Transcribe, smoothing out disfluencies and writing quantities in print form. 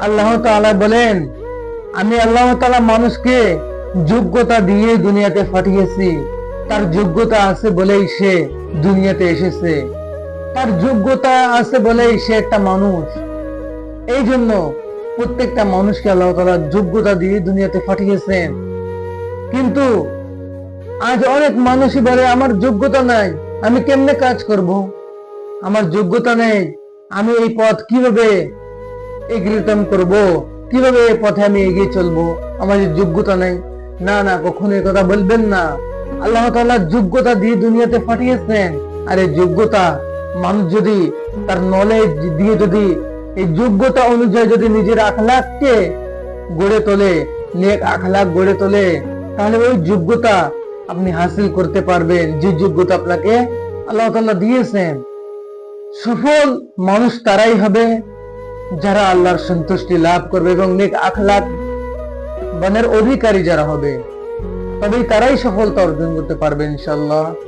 আল্লাহ তাআলা বলেন, আমি আল্লাহ তাআলা মানুষকে যোগ্যতা দিয়ে দুনিয়াতে পাঠিয়েছি। তার যোগ্যতা আছে বলেই সে দুনিয়াতে এসেছে, তার যোগ্যতা আছে বলেই সে একটা মানুষ। এই জন্য প্রত্যেকটা মানুষকে আল্লাহ তাআলা যোগ্যতা দিয়ে দুনিয়াতে পাঠিয়েছেন। কিন্তু আজ অনেক মানুষই বলে আমার যোগ্যতা নাই, আমি কেমনে কাজ করব, আমার যোগ্যতা নেই, আমি এই পথ কিভাবে এগ্রিতম করব, কিভাবে এই পথে আমি এগিয়ে চলবো, আমার যে যোগ্যতা নেই। না না, কখনো এই কথা বলবেন না। আল্লাহ তাআলা যোগ্যতা দিয়ে দুনিয়াতে পাঠিয়েছেন। আর এই যোগ্যতা মানুষ যদি তার নলেজ দিয়ে, যদি এই যোগ্যতা অনুযায়ী যদি নিজের আখলাককে গড়ে তোলে, নেক আখলাক গড়ে তোলে, তাহলে ওই যোগ্যতা আপনি হাসিল করতে পারবেন, যে যোগ্যতা আপনাকে আল্লাহ তাআলা দিয়েছেন। সফল মানুষ তারাই হবে যারা আল্লাহর সন্তুষ্টি লাভ করবে এবং নেক আখলাক বানের অধিকারী যারা হবে, তবেই তারাই সফলতা অর্জন করতে পারবে ইনশাআল্লাহ।